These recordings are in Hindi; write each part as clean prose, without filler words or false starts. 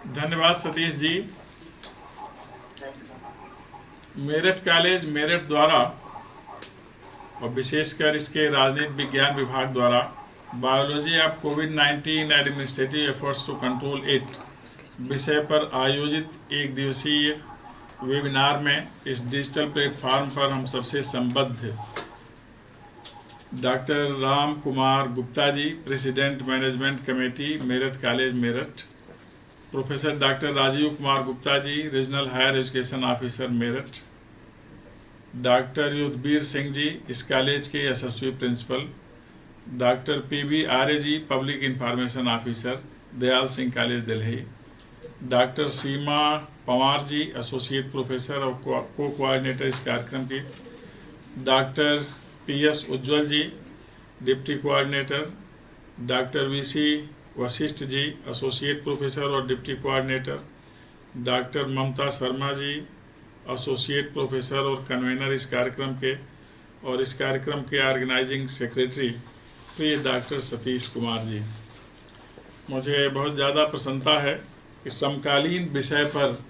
धन्यवाद सतीश जी। मेरठ कॉलेज मेरठ द्वारा और विशेषकर इसके राजनीति विज्ञान विभाग द्वारा बायोलॉजी ऑफ कोविड-19 administrative efforts to control it विषय पर आयोजित एक दिवसीय वेबिनार में इस डिजिटल प्लेटफॉर्म पर हम सबसे संबद्ध doctor Ram Kumar Gupta ji, president management committee Meerut college Meerut, professor doctor Rajeev Kumar Gupta ji, regional higher education officer Meerut, doctor Yudhveer Singh ji, इस कॉलेज के यशस्वी principal, doctor P Arya ji, public information officer, Dayal Singh college Delhi, doctor Seema Panwar ji, associate professor और को कोऑर्डिनेटर इस कार्यक्रम की, doctor PS Ujjwal ji, deputy coordinator, doctor VC Vashishtha ji, associate professor और deputy coordinator, doctor Mamta Sharma ji, associate professor और कन्वेनर इस कार्यक्रम के, और इस कार्यक्रम के ऑर्गेनाइजिंग सेक्रेटरी प्रिय डॉक्टर सतीश कुमार जी। मुझे बहुत ज़्यादा प्रसन्नता है कि समकालीन विषय पर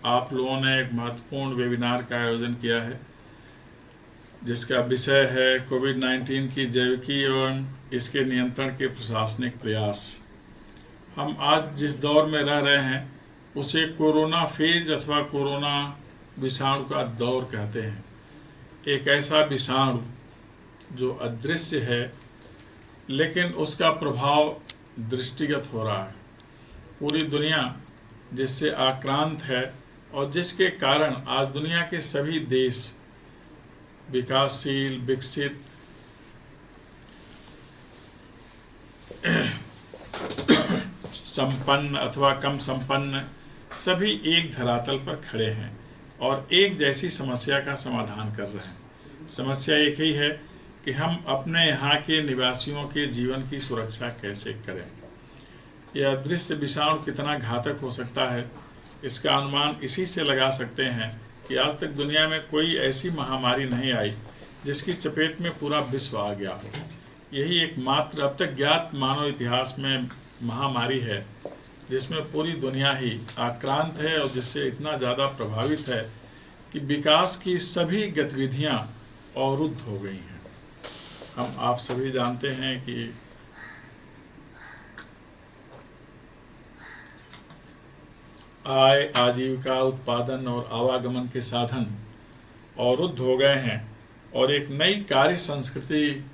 आप लोगों ने एक महत्वपूर्ण वेबिनार का आयोजन किया है, जिसका विषय है कोविड-19 की जैविकी एवं इसके नियंत्रण के प्रशासनिक प्रयास। हम आज जिस दौर में रह रहे हैं उसे कोरोना फेज अथवा कोरोना विषाणु का दौर कहते हैं। एक ऐसा विषाणु जो अदृश्य है लेकिन उसका प्रभाव दृष्टिगत हो रहा है। पूरी दुनिया जिससे आक्रांत है और जिसके कारण आज दुनिया के सभी देश विकासशील, विकसित, संपन्न अथवा कम संपन्न सभी एक धरातल पर खड़े हैं और एक जैसी समस्या का समाधान कर रहे हैं। समस्या एक ही है कि हम अपने यहाँ के निवासियों के जीवन की सुरक्षा कैसे करें। यह अदृश्य विषाणु कितना घातक हो सकता है, इसका अनुमान इसी से लगा सकते हैं कि आज तक दुनिया में कोई ऐसी महामारी नहीं आई जिसकी चपेट में पूरा विश्व आ गया। यही एकमात्र अब तक ज्ञात मानव इतिहास में महामारी है जिसमें पूरी दुनिया ही आक्रांत है और जिससे इतना ज़्यादा प्रभावित है कि विकास की सभी गतिविधियां अवरुद्ध हो गई हैं। हम आप सभी जानते हैं कि आय, आजीविका, उत्पादन और आवागमन के साधन अवरुद्ध हो गए हैं और एक नई कार्य संस्कृति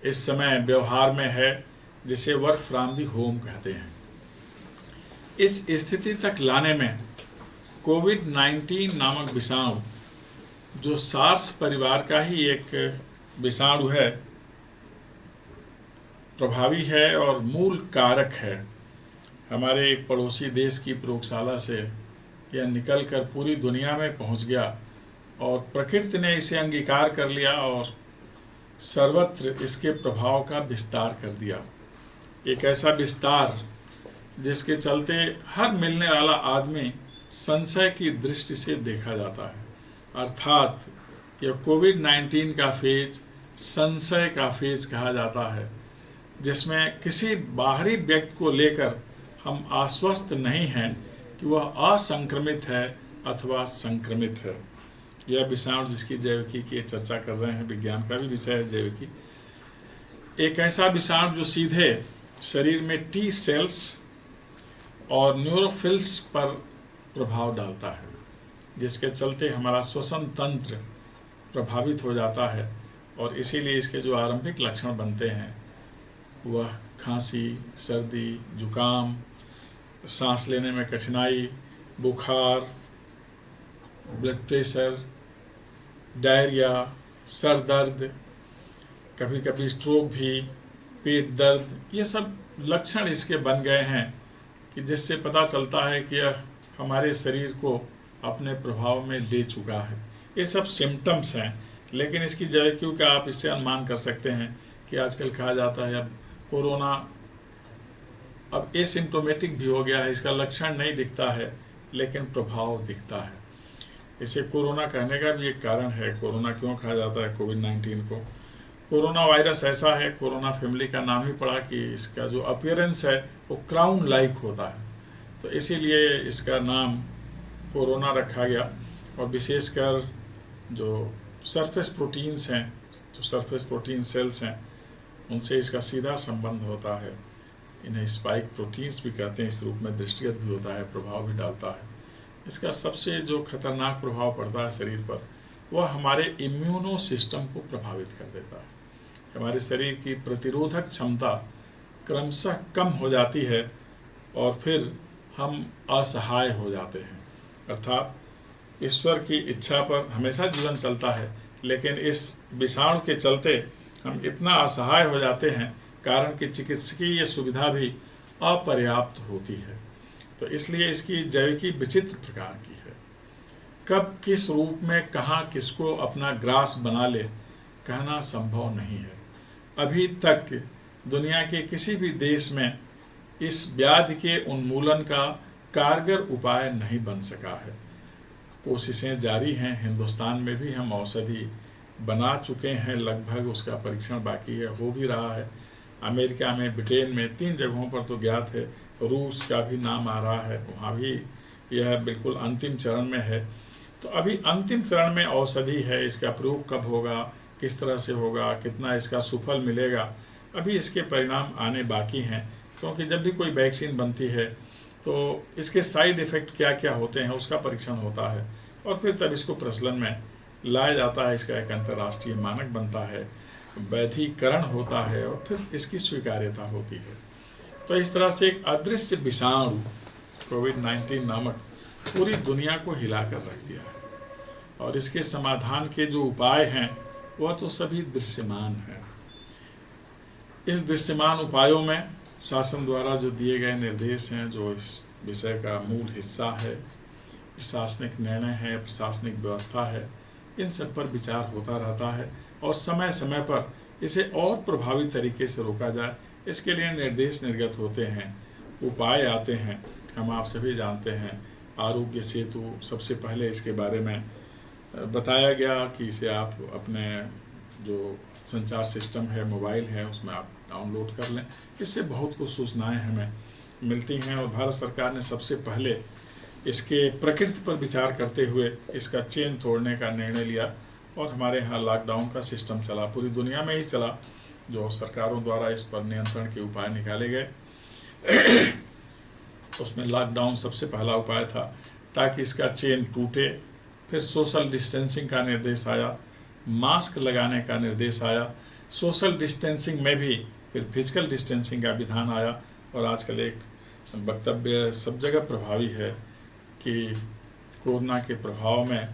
इस समय व्यवहार में है जिसे वर्क फ्रॉम दी होम कहते हैं। इस स्थिति तक लाने में कोविड-19 नामक विषाणु, जो सार्स परिवार का ही एक विषाणु है, प्रभावी है और मूल कारक है। हमारे एक पड़ोसी देश की प्रयोगशाला से यह निकलकर पूरी दुनिया में पहुंच गया और प्रकृति ने इसे अंगीकार कर लिया और सर्वत्र इसके प्रभाव का विस्तार कर दिया। एक ऐसा विस्तार जिसके चलते हर मिलने वाला आदमी संशय की दृष्टि से देखा जाता है। अर्थात यह कोविड-19 का फेज संशय का फेज कहा जाता है, जिसमें किसी बाहरी व्यक्ति को लेकर हम आश्वस्त नहीं हैं कि वह असंक्रमित है अथवा संक्रमित है। यह विषाणु जिसकी जैविकी की चर्चा कर रहे हैं, विज्ञान का भी विषय है जैविकी, एक ऐसा विषाणु जो सीधे शरीर में टी सेल्स और न्यूरोफिल्स पर प्रभाव डालता है, जिसके चलते हमारा श्वसन तंत्र प्रभावित हो जाता है और इसीलिए इसके जो आरंभिक लक्षण बनते हैं वह खांसी, सर्दी, जुकाम, सांस लेने में कठिनाई, बुखार, ब्लड प्रेशर, डायरिया, सर दर्द, कभी कभी स्ट्रोक भी, पेट दर्द, ये सब लक्षण इसके बन गए हैं कि जिससे पता चलता है कि यह हमारे शरीर को अपने प्रभाव में ले चुका है। ये सब सिम्टम्स हैं, लेकिन इसकी जैविकी का आप इससे अनुमान कर सकते हैं कि आजकल कहा जाता है अब कोरोना अब एसिम्प्टोमेटिक भी हो गया है, इसका लक्षण नहीं दिखता है लेकिन प्रभाव दिखता है। इसे कोरोना कहने का भी एक कारण है। कोरोना क्यों कहा जाता है कोविड-19 को? कोरोना वायरस ऐसा है, कोरोना फैमिली का नाम ही पड़ा कि इसका जो अपीयरेंस है वो क्राउन लाइक होता है, तो इसीलिए इसका नाम कोरोना रखा गया। और विशेषकर जो सरफेस प्रोटीन्स हैं, जो सरफेस प्रोटीन सेल्स हैं, उनसे इसका सीधा संबंध होता है। इन्हें स्पाइक प्रोटीन्स भी कहते हैं, इस रूप में दृष्टिगत भी होता है, प्रभाव भी डालता है। इसका सबसे जो खतरनाक प्रभाव पड़ता है शरीर पर, वह हमारे इम्यूनो सिस्टम को प्रभावित कर देता है। हमारे शरीर की प्रतिरोधक क्षमता क्रमशः कम हो जाती है और फिर हम असहाय हो जाते हैं। अर्थात ईश्वर की इच्छा पर हमेशा जीवन चलता है, लेकिन इस विषाणु के चलते हम इतना असहाय हो जाते हैं, कारण कि चिकित्सकीय सुविधा भी अपर्याप्त होती है। तो इसलिए इसकी जैविकी विचित्र प्रकार की है। कब किस रूप में कहाँ किसको अपना ग्रास बना ले, कहना संभव नहीं है। अभी तक दुनिया के किसी भी देश में इस व्याधि के उन्मूलन का कारगर उपाय नहीं बन सका है। कोशिशें जारी हैं, हिंदुस्तान में भी हम औषधि बना चुके हैं, लगभग उसका परीक्षण बाकी है, हो भी रहा है। अमेरिका में, ब्रिटेन में 3 जगहों पर तो ज्ञात है, रूस का भी नाम आ रहा है, वहाँ भी यह बिल्कुल अंतिम चरण में है। तो अभी अंतिम चरण में औषधि है, इसका प्रयोग कब होगा, किस तरह से होगा, कितना इसका सुफल मिलेगा, अभी इसके परिणाम आने बाकी हैं। क्योंकि जब भी कोई वैक्सीन बनती है तो इसके साइड इफ़ेक्ट क्या क्या होते हैं उसका परीक्षण होता है, और फिर तब इसको प्रचलन में लाया जाता है, इसका एक अंतर्राष्ट्रीय मानक बनता है, वैधीकरण होता है, और फिर इसकी स्वीकार्यता होती है। तो इस तरह से एक अदृश्य विषाणु कोविड-19 नामक पूरी दुनिया को हिला कर रख दिया है, और इसके समाधान के जो उपाय हैं वह तो सभी दृश्यमान हैं। इस दृश्यमान उपायों में शासन द्वारा जो दिए गए निर्देश हैं, जो इस विषय का मूल हिस्सा है, प्रशासनिक निर्णय है, प्रशासनिक व्यवस्था है, इन सब पर विचार होता रहता है, और समय समय पर इसे और प्रभावी तरीके से रोका जाए, इसके लिए निर्देश निर्गत होते हैं, उपाय आते हैं। हम आप सभी जानते हैं, आरोग्य सेतु सबसे पहले इसके बारे में बताया गया कि इसे आप अपने जो संचार सिस्टम है, मोबाइल है, उसमें आप डाउनलोड कर लें। इससे बहुत कुछ सूचनाएं हमें मिलती हैं, और भारत सरकार ने सबसे पहले इसके प्रकृति पर विचार करते हुए इसका चेन तोड़ने का निर्णय लिया, और हमारे यहाँ लॉकडाउन का सिस्टम चला, पूरी दुनिया में ही चला, जो सरकारों द्वारा इस पर नियंत्रण के उपाय निकाले गए। उसमें लॉकडाउन सबसे पहला उपाय था, ताकि इसका चेन टूटे। फिर सोशल डिस्टेंसिंग का निर्देश आया, मास्क लगाने का निर्देश आया, सोशल डिस्टेंसिंग में भी फिर फिजिकल डिस्टेंसिंग का विधान आया, और आजकल एक वक्तव्य सब जगह प्रभावी है कि कोरोना के प्रभाव में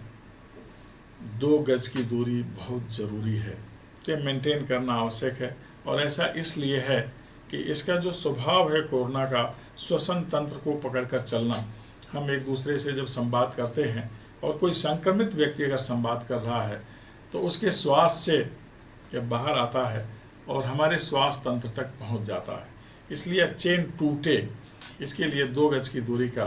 2 गज की दूरी बहुत ज़रूरी है, तो मेंटेन करना आवश्यक है। और ऐसा इसलिए है कि इसका जो स्वभाव है कोरोना का, श्वसन तंत्र को पकड़कर चलना। हम एक दूसरे से जब संवाद करते हैं, और कोई संक्रमित व्यक्ति अगर संवाद कर रहा है, तो उसके श्वास से जब बाहर आता है और हमारे श्वास तंत्र तक पहुंच जाता है। इसलिए चेन टूटे, इसके लिए 2 गज की दूरी का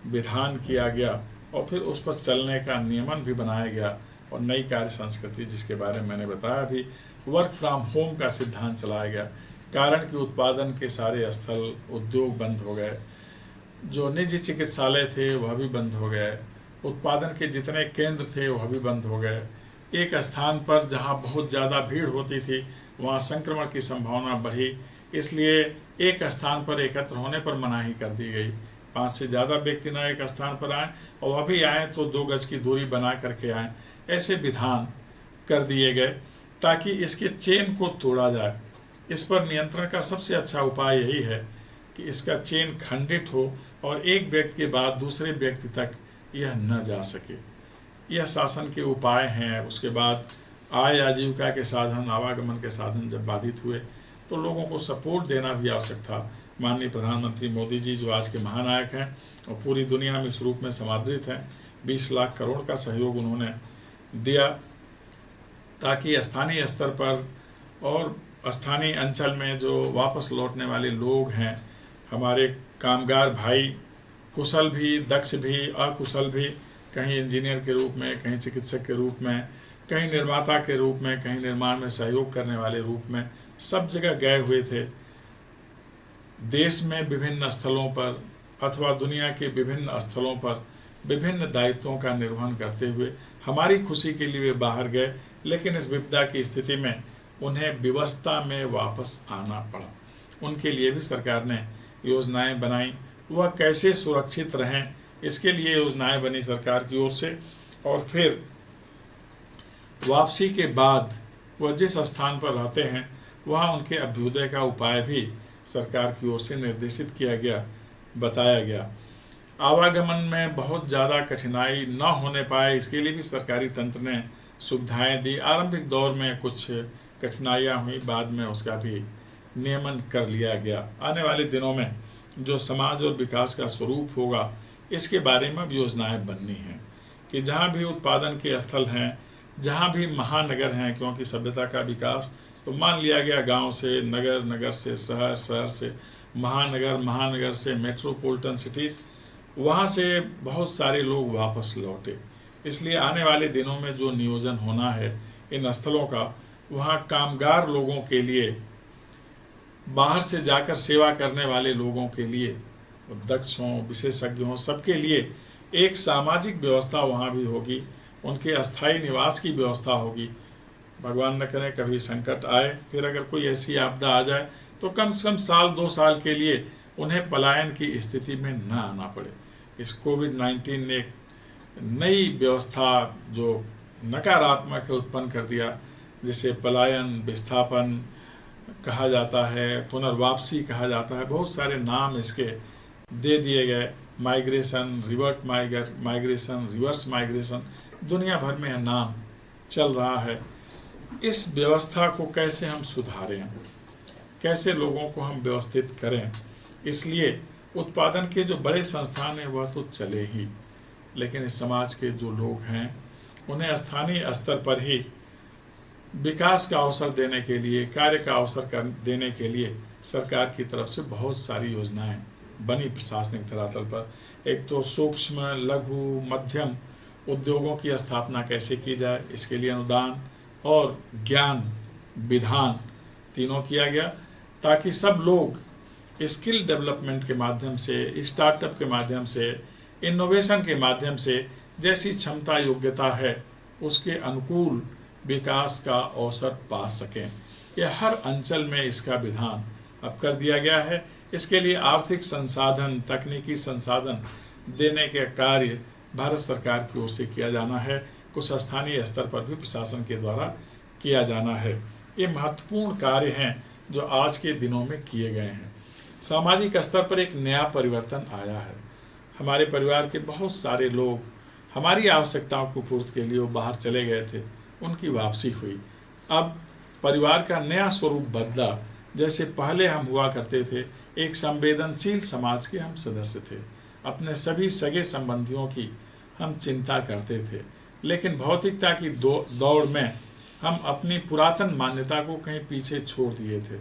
विधान किया गया, और फिर उस पर चलने का नियमन भी बनाया गया, और नई कार्य संस्कृति जिसके बारे में मैंने बताया अभी, वर्क फ्रॉम होम का सिद्धांत चलाया गया। कारण कि उत्पादन के सारे स्थल, उद्योग बंद हो गए, जो निजी चिकित्सालय थे वह भी बंद हो गए, उत्पादन के जितने केंद्र थे वह भी बंद हो गए। एक स्थान पर जहां बहुत ज़्यादा भीड़ होती थी, वहां संक्रमण की संभावना बढ़ी, इसलिए एक स्थान पर एकत्र होने पर मनाही कर दी गई। 5 से ज़्यादा व्यक्ति न एक स्थान पर आएँ, और वह भी आएँ तो 2 गज की दूरी बना करके आएँ। ऐसे विधान कर दिए गए ताकि इसके चेन को तोड़ा जाए। इस पर नियंत्रण का सबसे अच्छा उपाय यही है कि इसका चेन खंडित हो, और एक व्यक्ति के बाद दूसरे व्यक्ति तक यह न जा सके। यह शासन के उपाय हैं। उसके बाद आय आजीविका के साधन, आवागमन के साधन जब बाधित हुए, तो लोगों को सपोर्ट देना भी आवश्यक था। माननीय प्रधानमंत्री मोदी जी, जो आज के महानायक हैं और पूरी दुनिया में इस रूप में समादृत हैं, 20 लाख करोड़ का सहयोग उन्होंने दिया, ताकि स्थानीय स्तर पर और स्थानीय अंचल में जो वापस लौटने वाले लोग हैं, हमारे कामगार भाई, कुशल भी, दक्ष भी, अकुशल भी, कहीं इंजीनियर के रूप में, कहीं चिकित्सक के रूप में, कहीं निर्माता के रूप में, कहीं निर्माण में सहयोग करने वाले रूप में, सब जगह गए हुए थे। देश में विभिन्न स्थलों पर अथवा दुनिया के विभिन्न स्थलों पर विभिन्न दायित्वों का निर्वहन करते हुए हमारी खुशी के लिए वे बाहर गए, लेकिन इस विपदा की स्थिति में उन्हें विवशता में वापस आना पड़ा। उनके लिए भी सरकार ने योजनाएं बनाई। वह कैसे सुरक्षित रहें, इसके लिए योजनाएं बनी सरकार की ओर से। और फिर वापसी के बाद वह जिस स्थान पर रहते हैं वहाँ उनके अभ्युदय का उपाय भी सरकार की ओर से निर्देशित किया गया, बताया गया। आवागमन में बहुत ज़्यादा कठिनाई न होने पाए, इसके लिए भी सरकारी तंत्र ने सुविधाएं दी। आरंभिक दौर में कुछ कठिनाइयाँ हुई, बाद में उसका भी नियमन कर लिया गया। आने वाले दिनों में जो समाज और विकास का स्वरूप होगा, इसके बारे में अब योजनाएं बननी हैं कि जहाँ भी उत्पादन के स्थल हैं, जहाँ भी महानगर हैं, क्योंकि सभ्यता का विकास तो मान लिया गया गांव से नगर, नगर से शहर, शहर से महानगर, महानगर से मेट्रोपॉलिटन सिटीज़, वहाँ से बहुत सारे लोग वापस लौटे। इसलिए आने वाले दिनों में जो नियोजन होना है इन स्थलों का, वहाँ कामगार लोगों के लिए, बाहर से जाकर सेवा करने वाले लोगों के लिए, दक्ष हों, विशेषज्ञ हों, सबके लिए एक सामाजिक व्यवस्था वहाँ भी होगी। उनके अस्थायी निवास की व्यवस्था होगी। भगवान न करे कभी संकट आए, फिर अगर कोई ऐसी आपदा आ जाए तो कम से कम साल 2 साल के लिए उन्हें पलायन की स्थिति में न आना पड़े। इस कोविड-19 ने एक नई व्यवस्था जो नकारात्मक है उत्पन्न कर दिया, जिसे पलायन, विस्थापन कहा जाता है, पुनर्वापसी कहा जाता है, बहुत सारे नाम इसके दे दिए गए। Migration, revert migration, reverse migration, दुनिया भर में यह नाम चल रहा है। इस व्यवस्था को कैसे हम सुधारें, कैसे लोगों को हम व्यवस्थित करें, इसलिए उत्पादन के जो बड़े संस्थान हैं वह तो चले ही, लेकिन इस समाज के जो लोग हैं उन्हें स्थानीय स्तर पर ही विकास का अवसर देने के लिए, कार्य का अवसर देने के लिए सरकार की तरफ से बहुत सारी योजनाएं बनी प्रशासनिक धरातल पर। एक तो सूक्ष्म, लघु, मध्यम उद्योगों की स्थापना कैसे की जाए, इसके लिए अनुदान और ज्ञान विधान तीनों किया गया, ताकि सब लोग स्किल डेवलपमेंट के माध्यम से, स्टार्टअप के माध्यम से, इनोवेशन के माध्यम से जैसी क्षमता योग्यता है उसके अनुकूल विकास का अवसर पा सकें। यह हर अंचल में इसका विधान अब कर दिया गया है। इसके लिए आर्थिक संसाधन, तकनीकी संसाधन देने के कार्य भारत सरकार की ओर से किया जाना है। कुछ स्थानीय स्तर पर भी प्रशासन के द्वारा किया जाना है। ये महत्वपूर्ण कार्य हैं जो आज के दिनों में किए गए हैं। सामाजिक स्तर पर एक नया परिवर्तन आया है। हमारे परिवार के बहुत सारे लोग हमारी आवश्यकताओं को पूर्ति के लिए बाहर चले गए थे, उनकी वापसी हुई। अब परिवार का नया स्वरूप बदला। जैसे पहले हम हुआ करते थे, एक संवेदनशील समाज के हम सदस्य थे, अपने सभी सगे संबंधियों की हम चिंता करते थे, लेकिन भौतिकता की दौड़ में हम अपनी पुरातन मान्यता को कहीं पीछे छोड़ दिए थे।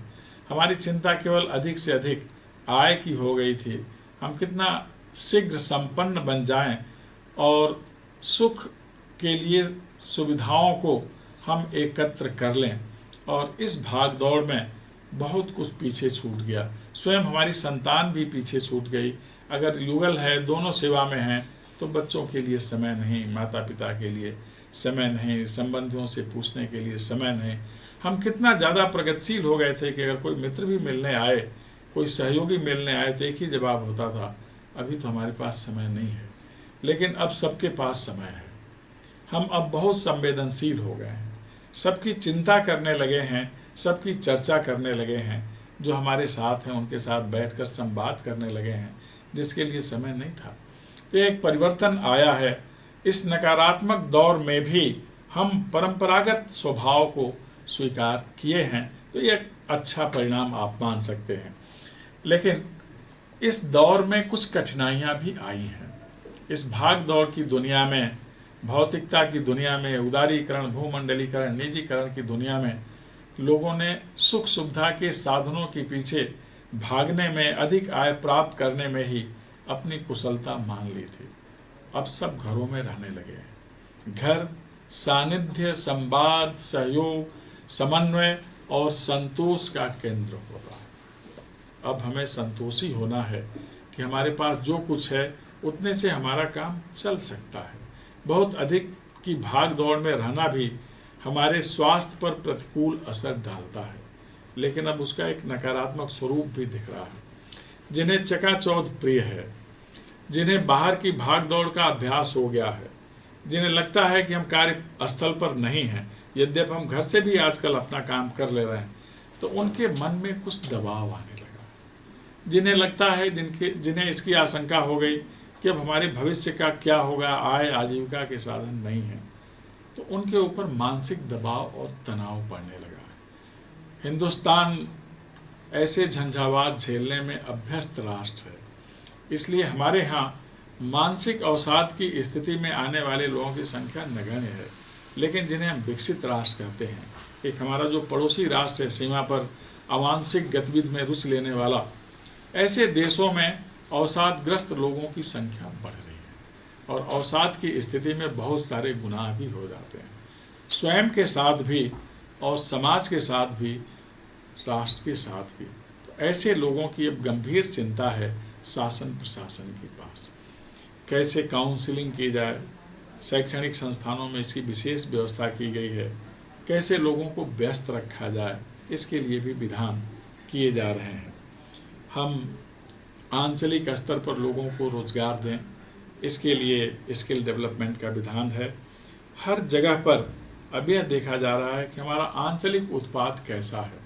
हमारी चिंता केवल अधिक से अधिक आय की हो गई थी। हम कितना शीघ्र संपन्न बन जाएं और सुख के लिए सुविधाओं को हम एकत्र कर लें, और इस भाग दौड़ में बहुत कुछ पीछे छूट गया। स्वयं हमारी संतान भी पीछे छूट गई। अगर युगल है, दोनों सेवा में हैं, तो बच्चों के लिए समय नहीं, माता पिता के लिए समय नहीं, संबंधियों से पूछने के लिए समय नहीं। हम कितना ज़्यादा प्रगतिशील हो गए थे कि अगर कोई मित्र भी मिलने आए, कोई सहयोगी मिलने आए, तो एक ही जवाब होता था, अभी तो हमारे पास समय नहीं है। लेकिन अब सबके पास समय है। हम अब बहुत संवेदनशील हो गए हैं, सबकी चिंता करने लगे हैं, सबकी चर्चा करने लगे हैं। जो हमारे साथ हैं उनके साथ बैठकर संवाद करने लगे हैं, जिसके लिए समय नहीं था। तो एक परिवर्तन आया है। इस नकारात्मक दौर में भी हम परंपरागत स्वभाव को स्वीकार किए हैं, तो ये अच्छा परिणाम आप मान सकते हैं। लेकिन इस दौर में कुछ कठिनाइयाँ भी आई हैं। इस भाग दौड़ की दुनिया में, भौतिकता की दुनिया में, उदारीकरण, भूमंडलीकरण, निजीकरण की दुनिया में लोगों ने सुख सुविधा के साधनों के पीछे भागने में, अधिक आय प्राप्त करने में ही अपनी कुशलता मान ली थी। अब सब घरों में रहने लगे हैं। घर सानिध्य, संवाद, सहयोग, समन्वय और संतोष का केंद्र होगा। अब हमें संतोषी होना है कि हमारे पास जो कुछ है उतने से हमारा काम चल सकता है। बहुत अधिक की भाग दौड़ में रहना भी हमारे स्वास्थ्य पर प्रतिकूल असर डालता है, लेकिन अब उसका एक नकारात्मक स्वरूप भी दिख रहा है। जिन्हें चकाचौंध प्रिय है, जिन्हें बाहर की भाग दौड़ का अभ्यास हो गया है, जिन्हें लगता है कि हम कार्यस्थल पर नहीं हैं, यद्यपि हम घर से भी आजकल अपना काम कर ले रहे हैं, तो उनके मन में कुछ दबाव आने लगा। जिन्हें लगता है, जिन्हें इसकी आशंका हो गई कि अब हमारे भविष्य का क्या होगा, आय आजीविका के साधन नहीं है, तो उनके ऊपर मानसिक दबाव और तनाव पड़ने लगा। हिंदुस्तान ऐसे झंझावात झेलने में अभ्यस्त राष्ट्र है, इसलिए हमारे यहाँ मानसिक अवसाद की स्थिति में आने वाले लोगों की संख्या नगण्य है। लेकिन जिन्हें हम विकसित राष्ट्र कहते हैं, एक हमारा जो पड़ोसी राष्ट्र है, सीमा पर अवांछित गतिविधि में रुचि लेने वाला, ऐसे देशों में अवसादग्रस्त लोगों की संख्या बढ़ रही है और अवसाद की स्थिति में बहुत सारे गुनाह भी हो जाते हैं, स्वयं के साथ भी और समाज के साथ भी, राष्ट्र के साथ भी। तो ऐसे लोगों की अब गंभीर चिंता है शासन प्रशासन के पास। कैसे काउंसलिंग की जाए, शैक्षणिक संस्थानों में इसकी विशेष व्यवस्था की गई है, कैसे लोगों को व्यस्त रखा जाए, इसके लिए भी विधान किए जा रहे हैं। हम आंचलिक स्तर पर लोगों को रोजगार दें, इसके लिए स्किल डेवलपमेंट का विधान है। हर जगह पर अब यह देखा जा रहा है कि हमारा आंचलिक उत्पाद कैसा है,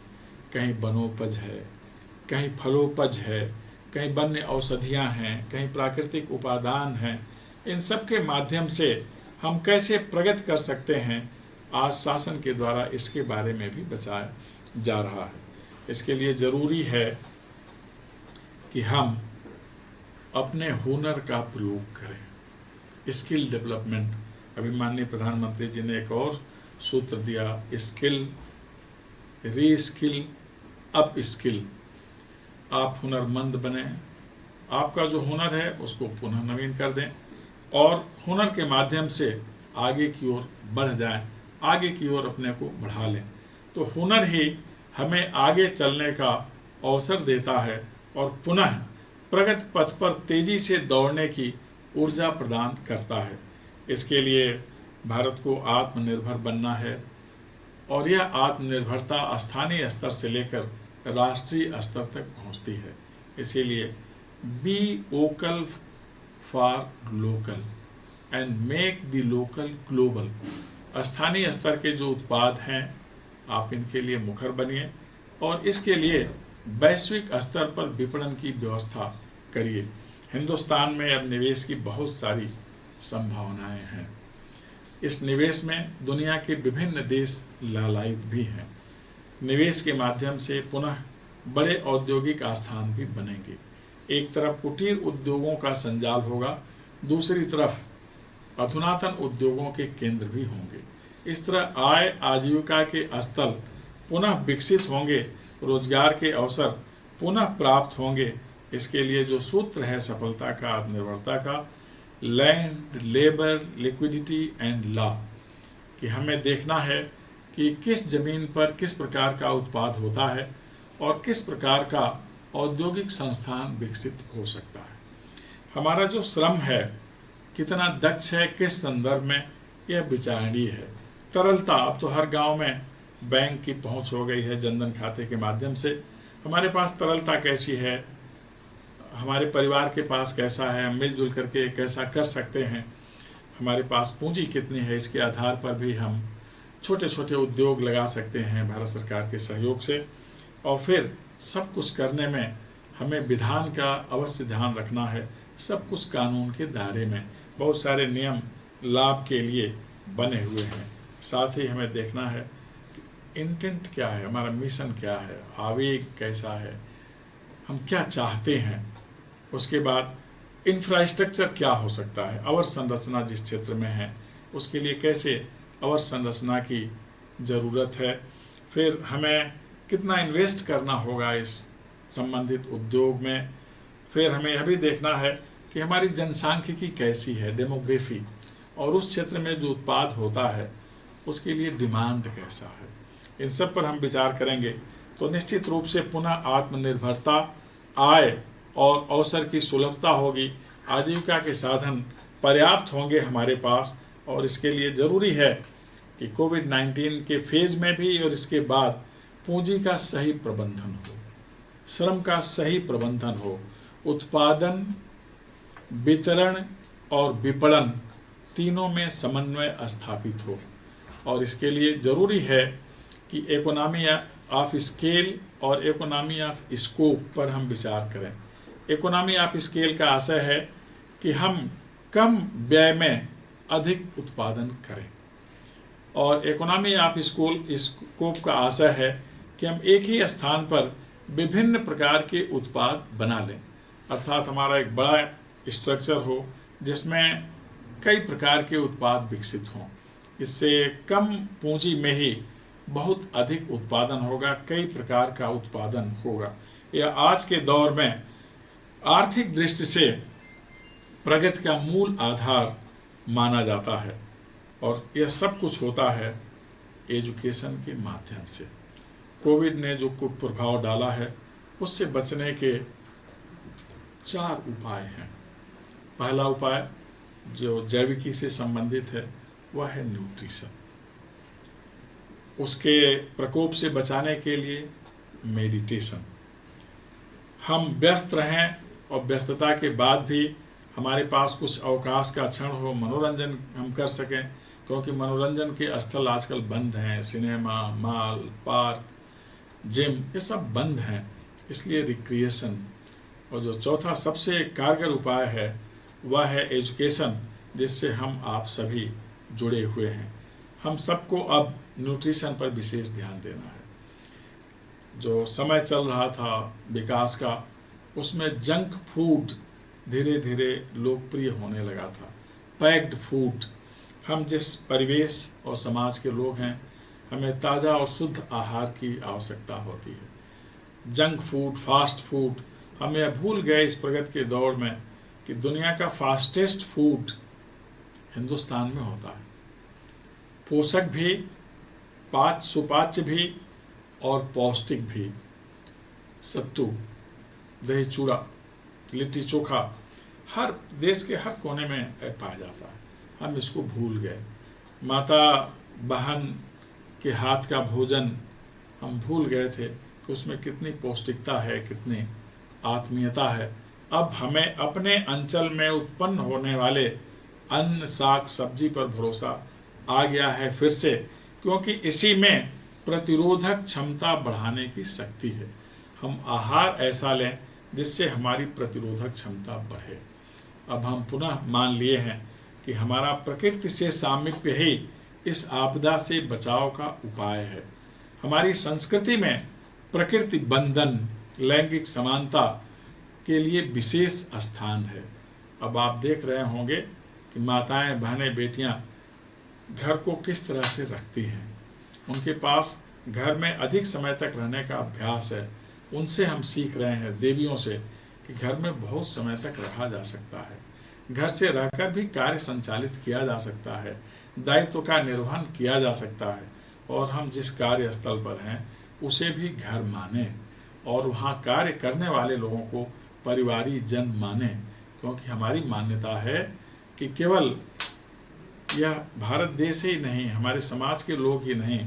कहीं वनोपज है, कहीं फलोपज है, कहीं वन्य औषधियाँ हैं, कहीं प्राकृतिक उपादान हैं। इन सब के माध्यम से हम कैसे प्रगति कर सकते हैं, आज शासन के द्वारा इसके बारे में भी बताया जा रहा है। इसके लिए ज़रूरी है कि हम अपने हुनर का प्रयोग करें। स्किल डेवलपमेंट, अभी माननीय प्रधानमंत्री जी ने एक और सूत्र दिया, स्किल, री-स्किल, अप स्किल। आप हुनरमंद बने, आपका जो हुनर है उसको पुनः नवीन कर दें और हुनर के माध्यम से आगे की ओर बढ़ जाएं, आगे की ओर अपने को बढ़ा लें। तो हुनर ही हमें आगे चलने का अवसर देता है और पुनः प्रगति पथ पर तेजी से दौड़ने की ऊर्जा प्रदान करता है। इसके लिए भारत को आत्मनिर्भर बनना है और यह आत्मनिर्भरता स्थानीय स्तर से लेकर राष्ट्रीय स्तर तक पहुंचती है। इसीलिए be vocal for local and make the local global. स्थानीय स्तर के जो उत्पाद हैं, आप इनके लिए मुखर बनिए और इसके लिए वैश्विक स्तर पर विपणन की व्यवस्था करिए। हिंदुस्तान में अब निवेश की बहुत सारी संभावनाएं हैं। इस निवेश में दुनिया के विभिन्न देश लालायित भी हैं। निवेश के माध्यम से पुनः बड़े औद्योगिक आस्थान भी बनेंगे। एक तरफ कुटीर उद्योगों का संजाल होगा, दूसरी तरफ अधुनातन उद्योगों के केंद्र भी होंगे। इस तरह आय आजीविका के स्थल पुनः विकसित होंगे, रोजगार के अवसर पुनः प्राप्त होंगे। इसके लिए जो सूत्र है सफलता का, आत्मनिर्भरता का, land, labour, liquidity and law, कि हमें देखना है कि किस जमीन पर किस प्रकार का उत्पाद होता है और किस प्रकार का औद्योगिक संस्थान विकसित हो सकता है। हमारा जो श्रम है कितना दक्ष है, किस संदर्भ में, यह विचारणीय है। तरलता, अब तो हर गांव में बैंक की पहुंच हो गई है जनधन खाते के माध्यम से। हमारे पास तरलता कैसी है, हमारे परिवार के पास कैसा है, हम मिलजुल करके कैसा कर सकते हैं, हमारे पास पूंजी कितनी है, इसके आधार पर भी हम छोटे छोटे उद्योग लगा सकते हैं भारत सरकार के सहयोग से। और फिर सब कुछ करने में हमें विधान का अवश्य ध्यान रखना है, सब कुछ कानून के दायरे में। बहुत सारे नियम लाभ के लिए बने हुए हैं। साथ ही हमें देखना है कि इंटेंट क्या है, हमारा मिशन क्या है, आवेग कैसा है, हम क्या चाहते हैं। उसके बाद इंफ्रास्ट्रक्चर क्या हो सकता है, अवसंरचना जिस क्षेत्र में है उसके लिए कैसे अवसंरचना की ज़रूरत है। फिर हमें कितना इन्वेस्ट करना होगा इस संबंधित उद्योग में। फिर हमें यह भी देखना है कि हमारी जनसांख्यिकी कैसी है, डेमोग्राफी, और उस क्षेत्र में जो उत्पाद होता है उसके लिए डिमांड कैसा है, इन सब पर हम विचार करेंगे तो निश्चित रूप से पुनः आत्मनिर्भरता, आय और अवसर की सुलभता होगी, आजीविका के साधन पर्याप्त होंगे हमारे पास। और इसके लिए ज़रूरी है कि कोविड-19 के फेज में भी और इसके बाद पूंजी का सही प्रबंधन हो, श्रम का सही प्रबंधन हो, उत्पादन, वितरण और विपणन तीनों में समन्वय स्थापित हो। और इसके लिए ज़रूरी है कि इकोनॉमी ऑफ स्केल और इकोनॉमी ऑफ स्कोप पर हम विचार करें। इकोनॉमी ऑफ स्केल का आशय है कि हम कम व्यय में अधिक उत्पादन करें, और इकोनॉमी ऑफ स्कोप का आशय है कि हम एक ही स्थान पर विभिन्न प्रकार के उत्पाद बना लें, अर्थात हमारा एक बड़ा स्ट्रक्चर हो जिसमें कई प्रकार के उत्पाद विकसित हों। इससे कम पूंजी में ही बहुत अधिक उत्पादन होगा, कई प्रकार का उत्पादन होगा। यह आज के दौर में आर्थिक दृष्टि से प्रगति का मूल आधार माना जाता है, और यह सब कुछ होता है एजुकेशन के माध्यम से। कोविड ने जो कुप्रभाव डाला है उससे बचने के 4 उपाय हैं। पहला उपाय जो जैविकी से संबंधित है वह है न्यूट्रिशन। उसके प्रकोप से बचाने के लिए मेडिटेशन। हम व्यस्त रहें और व्यस्तता के बाद भी हमारे पास कुछ अवकाश का क्षण हो, मनोरंजन हम कर सकें, क्योंकि मनोरंजन के स्थल आजकल बंद हैं। सिनेमा, मॉल, पार्क, जिम ये सब बंद हैं, इसलिए रिक्रिएशन। और जो चौथा सबसे कारगर उपाय है वह है एजुकेशन, जिससे हम आप सभी जुड़े हुए हैं। हम सबको अब न्यूट्रिशन पर विशेष ध्यान देना है। जो समय चल रहा था विकास का, उसमें जंक फूड धीरे धीरे लोकप्रिय होने लगा था, पैक्ड फूड। हम जिस परिवेश और समाज के लोग हैं, हमें ताज़ा और शुद्ध आहार की आवश्यकता होती है। जंक फूड, फास्ट फूड, हम यह भूल गए इस प्रगति के दौर में कि दुनिया का फास्टेस्ट फूड हिंदुस्तान में होता है। पोषक भी, सुपाच्य भी और पौष्टिक भी। सत्तू, दही चूड़ा, लिट्टी चोखा हर देश के हर कोने में पाया जाता है, हम इसको भूल गए। माता बहन के हाथ का भोजन हम भूल गए थे कि उसमें कितनी पौष्टिकता है, कितनी आत्मीयता है। अब हमें अपने अंचल में उत्पन्न होने वाले अन्न, साग, सब्जी पर भरोसा आ गया है फिर से, क्योंकि इसी में प्रतिरोधक क्षमता बढ़ाने की शक्ति है। हम आहार ऐसा लें जिससे हमारी प्रतिरोधक क्षमता बढ़े। अब हम पुनः मान लिए हैं कि हमारा प्रकृति से सामीप्य ही इस आपदा से बचाव का उपाय है। हमारी संस्कृति में प्रकृति बंधन, लैंगिक समानता के लिए विशेष स्थान है। अब आप देख रहे होंगे कि माताएं, बहनें, बेटियां घर को किस तरह से रखती हैं। उनके पास घर में अधिक समय तक रहने का अभ्यास है। उनसे हम सीख रहे हैं, देवियों से, कि घर में बहुत समय तक रहा जा सकता है, घर से रहकर भी कार्य संचालित किया जा सकता है, दायित्व का निर्वहन किया जा सकता है, और हम जिस कार्यस्थल पर हैं उसे भी घर माने और वहाँ कार्य करने वाले लोगों को परिवारी जन माने, क्योंकि हमारी मान्यता है कि केवल यह भारत देश ही नहीं, हमारे समाज के लोग ही नहीं,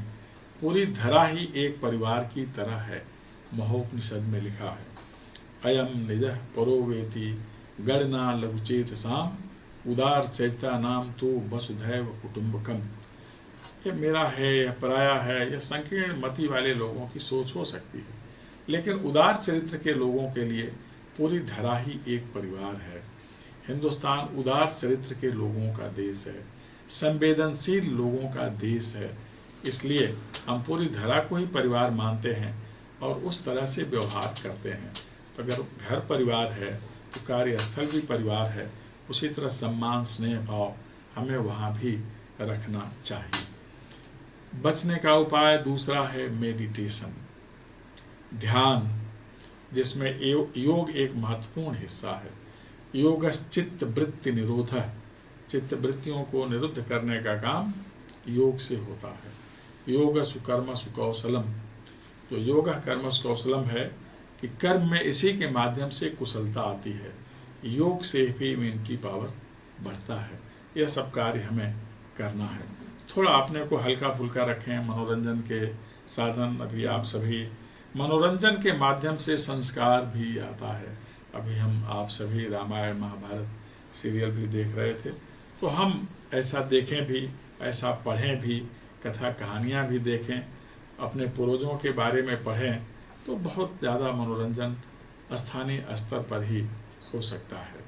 पूरी धरा ही एक परिवार की तरह है। महोपनिषद में लिखा है, अयम निजः परो वेति गणना लघुचेत साम उदार चरिता नाम तो वसुधैव कुटुंबकम। यह मेरा है, यह पराया है, यह संकीर्ण मति वाले लोगों की सोच हो सकती है, लेकिन उदार चरित्र के लोगों के लिए पूरी धरा ही एक परिवार है। हिंदुस्तान उदार चरित्र के लोगों का देश है, संवेदनशील लोगों का देश है, इसलिए हम पूरी धरा को ही परिवार मानते हैं और उस तरह से व्यवहार करते हैं। तो अगर घर परिवार है तो कार्यस्थल भी परिवार है, उसी तरह सम्मान, स्नेह भाव हमें वहाँ भी रखना चाहिए। बचने का उपाय दूसरा है मेडिटेशन, ध्यान, जिसमें योग एक महत्वपूर्ण हिस्सा है। योगश्चित्त वृत्ति निरोधः चित्तवृत्तियों को निरुद्ध करने का काम योग से होता है। योग सुकर्मसु कौशलम, जो योग कर्मसु कौशलम है कि कर्म में इसी के माध्यम से कुशलता आती है, योग से भी इनकी पावर बढ़ता है। यह सब कार्य हमें करना है। थोड़ा अपने को हल्का फुल्का रखें, मनोरंजन के साधन, अभी आप सभी मनोरंजन के माध्यम से संस्कार भी आता है। अभी हम आप सभी रामायण महाभारत सीरियल भी देख रहे थे, तो हम ऐसा देखें भी, ऐसा पढ़ें भी, कथा कहानियाँ भी देखें, अपने पूर्वजों के बारे में पढ़ें, तो बहुत ज़्यादा मनोरंजन स्थानीय स्तर पर ही हो सकता है।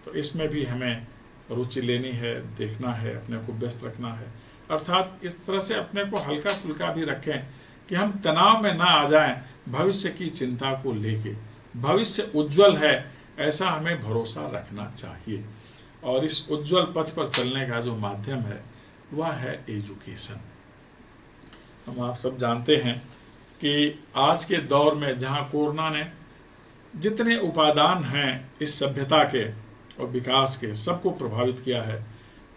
तो इसमें भी हमें रुचि लेनी है, देखना है, अपने को व्यस्त रखना है। अर्थात इस तरह से अपने को हल्का फुल्का भी रखें कि हम तनाव में ना आ जाएं भविष्य की चिंता को लेके। भविष्य उज्जवल है, ऐसा हमें भरोसा रखना चाहिए। और इस उज्जवल पथ पर चलने का जो माध्यम है वह है एजुकेशन। हम आप सब जानते हैं कि आज के दौर में जहाँ कोरोना ने जितने उपादान हैं इस सभ्यता के और विकास के, सबको प्रभावित किया है,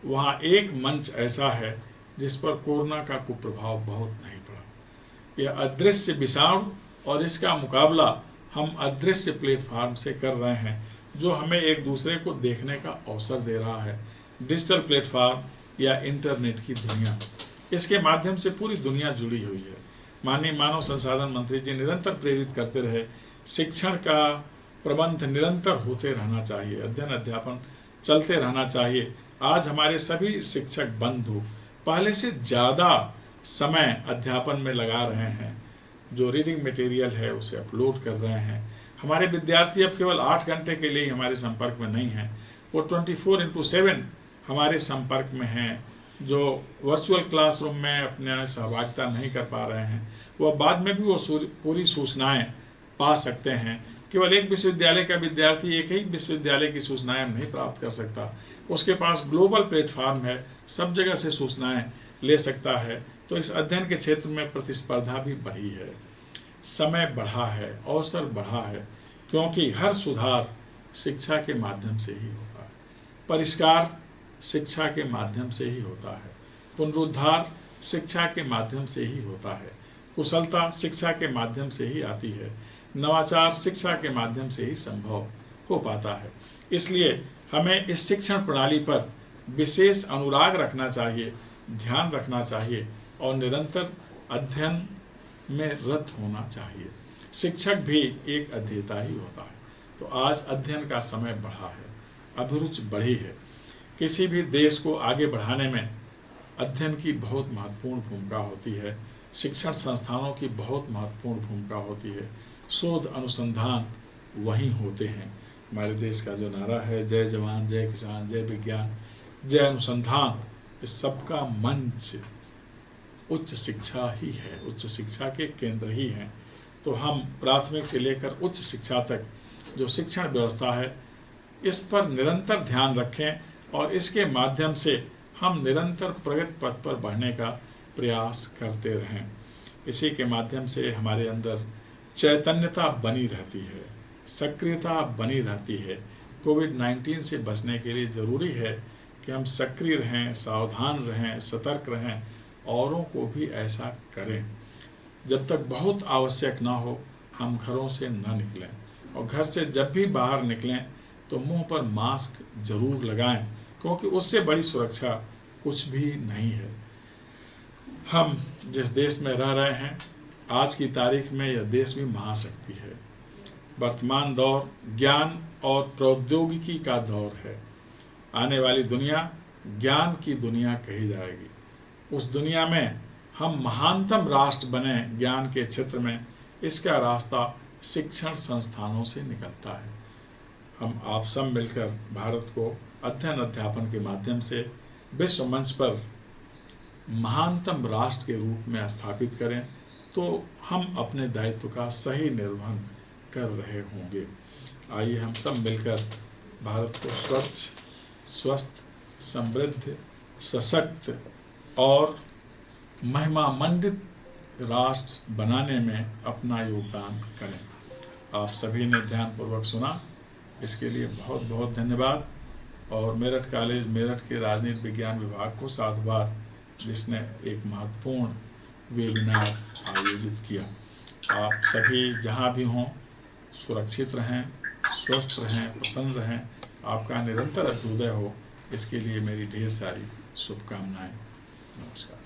वहाँ एक मंच ऐसा है जिस पर कोरोना का कुप्रभाव बहुत नहीं पड़ा। यह अदृश्य विषाणु, और इसका मुकाबला हम अदृश्य प्लेटफार्म से कर रहे हैं, जो हमें एक दूसरे को देखने का अवसर दे रहा है। डिजिटल प्लेटफार्म या इंटरनेट की दुनिया, इसके माध्यम से पूरी दुनिया जुड़ी हुई है। माननीय मानव संसाधन मंत्री जी निरंतर प्रेरित करते रहे, शिक्षण का प्रबंध निरंतर होते रहना चाहिए, अध्ययन अध्यापन चलते रहना चाहिए। आज हमारे सभी शिक्षक बंधु पहले से ज़्यादा समय अध्यापन में लगा रहे हैं, जो रीडिंग मटेरियल है उसे अपलोड कर रहे हैं। हमारे विद्यार्थी अब केवल 8 घंटे के लिए हमारे संपर्क में नहीं हैं, वो 24/7 हमारे संपर्क में हैं। जो वर्चुअल क्लासरूम में अपने सहभागिता नहीं कर पा रहे हैं, वह बाद में भी वो पूरी सूचनाएं पा सकते हैं। केवल एक विश्वविद्यालय का विद्यार्थी एक ही विश्वविद्यालय की सूचनाएं नहीं प्राप्त कर सकता, उसके पास ग्लोबल प्लेटफॉर्म है, सब जगह से सूचनाएं ले सकता है। तो इस अध्ययन के क्षेत्र में प्रतिस्पर्धा भी बढ़ी है, समय बढ़ा है, अवसर बढ़ा है, क्योंकि हर सुधार शिक्षा के माध्यम से ही होता है, परिष्कार शिक्षा के माध्यम से ही होता है, पुनरुद्धार शिक्षा के माध्यम से ही होता है, कुशलता शिक्षा के माध्यम से ही आती है, नवाचार शिक्षा के माध्यम से ही संभव हो पाता है। इसलिए हमें इस शिक्षण प्रणाली पर विशेष अनुराग रखना चाहिए, ध्यान रखना चाहिए और निरंतर अध्ययन में रत होना चाहिए। शिक्षक भी एक अध्येता ही होता है। तो आज अध्ययन का समय बढ़ा है, अभिरुचि बढ़ी है। किसी भी देश को आगे बढ़ाने में अध्ययन की बहुत महत्वपूर्ण भूमिका होती है, शिक्षण संस्थानों की बहुत महत्वपूर्ण भूमिका होती है, शोध अनुसंधान वहीं होते हैं। हमारे देश का जो नारा है, जय जवान जय किसान जय विज्ञान जय अनुसंधान, इस सबका मंच उच्च शिक्षा ही है, उच्च शिक्षा के केंद्र ही हैं। तो हम प्राथमिक से लेकर उच्च शिक्षा तक जो शिक्षण व्यवस्था है, इस पर निरंतर ध्यान रखें और इसके माध्यम से हम निरंतर प्रगति पथ पर बढ़ने का प्रयास करते रहें। इसी के माध्यम से हमारे अंदर चैतन्यता बनी रहती है, सक्रियता बनी रहती है। कोविड-19 से बचने के लिए ज़रूरी है कि हम सक्रिय रहें, सावधान रहें, सतर्क रहें, औरों को भी ऐसा करें। जब तक बहुत आवश्यक ना हो हम घरों से न निकलें, और घर से जब भी बाहर निकलें तो मुंह पर मास्क जरूर लगाएं, क्योंकि उससे बड़ी सुरक्षा कुछ भी नहीं है। हम जिस देश में रह रहे हैं, आज की तारीख में यह देश भी महाशक्ति है। वर्तमान दौर ज्ञान और प्रौद्योगिकी का दौर है। आने वाली दुनिया ज्ञान की दुनिया कही जाएगी। उस दुनिया में हम महानतम राष्ट्र बने ज्ञान के क्षेत्र में, इसका रास्ता शिक्षण संस्थानों से निकलता है। हम आप सब मिलकर भारत को अध्ययन अध्यापन के माध्यम से विश्व मंच पर महानतम राष्ट्र के रूप में स्थापित करें, तो हम अपने दायित्व का सही निर्वहन कर रहे होंगे। आइए हम सब मिलकर भारत को स्वच्छ, स्वस्थ, समृद्ध, सशक्त और महिमामंडित राष्ट्र बनाने में अपना योगदान करें। आप सभी ने ध्यानपूर्वक सुना, इसके लिए बहुत बहुत धन्यवाद। और मेरठ कॉलेज मेरठ के राजनीति विज्ञान विभाग को साधुवाद, जिसने एक महत्वपूर्ण वेबिनार आयोजित किया। आप सभी जहां भी हों सुरक्षित रहें, स्वस्थ रहें, प्रसन्न रहें, आपका निरंतर अभ्युदय हो, इसके लिए मेरी ढेर सारी शुभकामनाएं। नमस्कार।